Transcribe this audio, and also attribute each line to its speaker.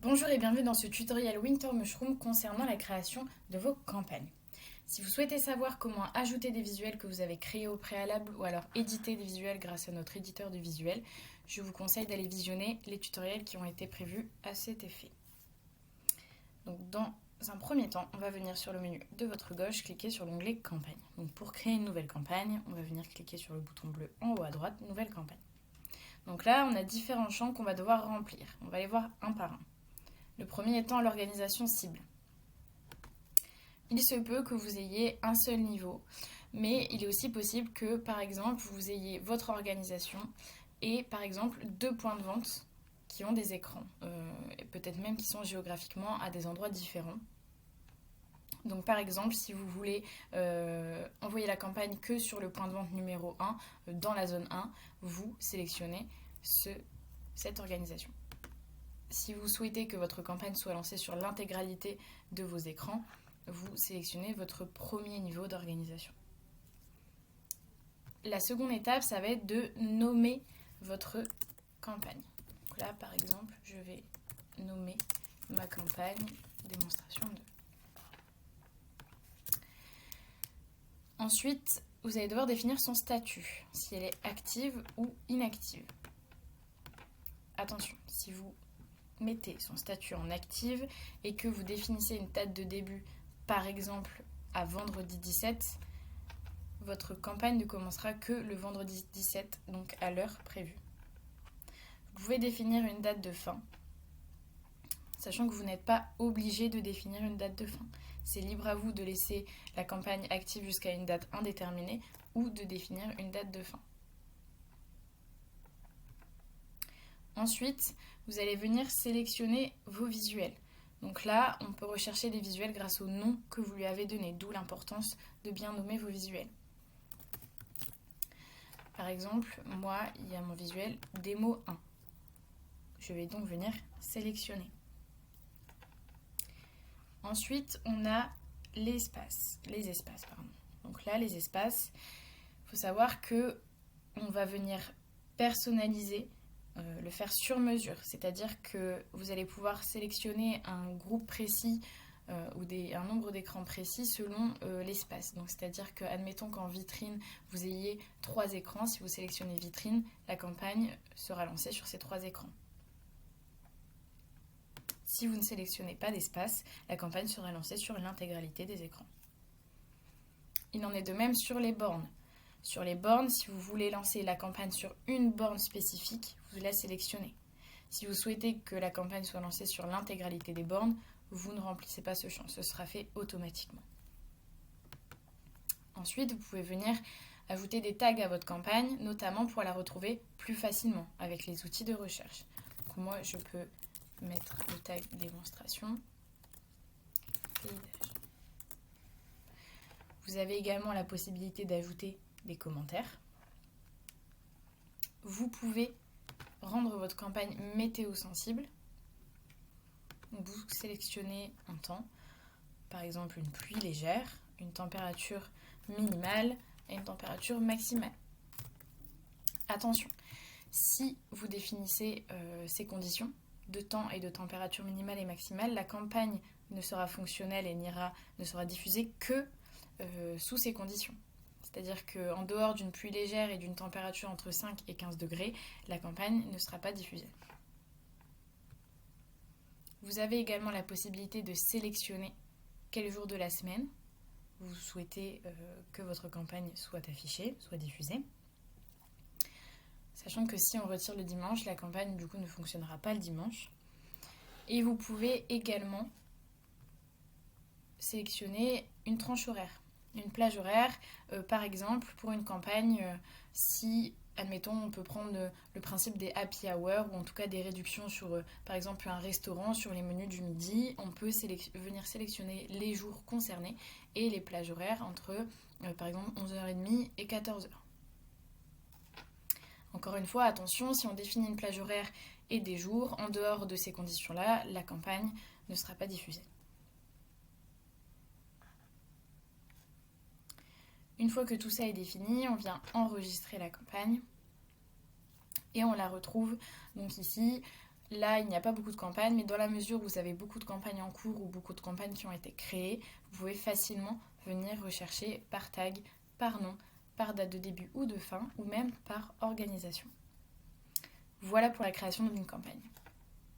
Speaker 1: Bonjour et bienvenue dans ce tutoriel Winter Mushroom concernant la création de vos campagnes. Si vous souhaitez savoir comment ajouter des visuels que vous avez créés au préalable ou alors éditer des visuels grâce à notre éditeur de visuels, je vous conseille d'aller visionner les tutoriels qui ont été prévus à cet effet. Donc dans un premier temps, on va venir sur le menu de votre gauche, cliquer sur l'onglet campagne. Donc pour créer une nouvelle campagne, on va venir cliquer sur le bouton bleu en haut à droite, nouvelle campagne. Donc là, on a différents champs qu'on va devoir remplir. On va les voir un par un. Le premier étant l'organisation cible. Il se peut que vous ayez un seul niveau, mais il est aussi possible que, par exemple, vous ayez votre organisation et, par exemple, 2 points de vente qui ont des écrans, et peut-être même qui sont géographiquement à des endroits différents. Donc, par exemple, si vous voulez envoyer la campagne que sur le point de vente numéro 1, dans la zone 1, vous sélectionnez cette organisation. Si vous souhaitez que votre campagne soit lancée sur l'intégralité de vos écrans, vous sélectionnez votre premier niveau d'organisation. La seconde étape, ça va être de nommer votre campagne. Donc là, par exemple, je vais nommer ma campagne démonstration 2. Ensuite, vous allez devoir définir son statut, si elle est active ou inactive. Attention, si vous mettez son statut en active et que vous définissez une date de début, par exemple à vendredi 17, votre campagne ne commencera que le vendredi 17, donc à l'heure prévue. Vous pouvez définir une date de fin, sachant que vous n'êtes pas obligé de définir une date de fin. C'est libre à vous de laisser la campagne active jusqu'à une date indéterminée ou de définir une date de fin. Ensuite, vous allez venir sélectionner vos visuels. Donc là, on peut rechercher les visuels grâce au nom que vous lui avez donné, d'où l'importance de bien nommer vos visuels. Par exemple, moi, il y a mon visuel démo 1. Je vais donc venir sélectionner. Ensuite, on a les espaces. Donc là, les espaces, il faut savoir que on va venir personnaliser, le faire sur mesure, c'est-à-dire que vous allez pouvoir sélectionner un groupe précis ou un nombre d'écrans précis selon l'espace. Donc c'est-à-dire que, admettons qu'en vitrine, vous ayez 3 écrans, si vous sélectionnez vitrine, la campagne sera lancée sur ces 3 écrans. Si vous ne sélectionnez pas d'espace, la campagne sera lancée sur l'intégralité des écrans. Il en est de même sur les bornes. Sur les bornes, si vous voulez lancer la campagne sur une borne spécifique, vous la sélectionnez. Si vous souhaitez que la campagne soit lancée sur l'intégralité des bornes, vous ne remplissez pas ce champ, ce sera fait automatiquement. Ensuite, vous pouvez venir ajouter des tags à votre campagne, notamment pour la retrouver plus facilement avec les outils de recherche. Donc moi, je peux mettre le tag démonstration. Vous avez également la possibilité d'ajouter des commentaires. Vous pouvez rendre votre campagne météo sensible. Vous sélectionnez un temps, par exemple une pluie légère, une température minimale et une température maximale. Attention, si vous définissez ces conditions de temps et de température minimale et maximale, la campagne ne sera fonctionnelle et ne sera diffusée que sous ces conditions. C'est-à-dire qu'en dehors d'une pluie légère et d'une température entre 5 et 15 degrés, la campagne ne sera pas diffusée. Vous avez également la possibilité de sélectionner quel jour de la semaine vous souhaitez que votre campagne soit affichée, soit diffusée. Sachant que si on retire le dimanche, la campagne du coup ne fonctionnera pas le dimanche. Et vous pouvez également sélectionner une tranche horaire. Une plage horaire, par exemple, pour une campagne, si, admettons, on peut prendre le principe des happy hours, ou en tout cas des réductions sur, par exemple, un restaurant, sur les menus du midi, on peut venir sélectionner les jours concernés et les plages horaires entre, par exemple, 11h30 et 14h. Encore une fois, attention, si on définit une plage horaire et des jours, en dehors de ces conditions-là, la campagne ne sera pas diffusée. Une fois que tout ça est défini, on vient enregistrer la campagne et on la retrouve donc ici Là, il n'y a pas beaucoup de campagnes, mais dans la mesure où vous avez beaucoup de campagnes en cours ou beaucoup de campagnes qui ont été créées, vous pouvez facilement venir rechercher par tag, par nom, par date de début ou de fin, ou même par organisation. Voilà pour la création d'une campagne.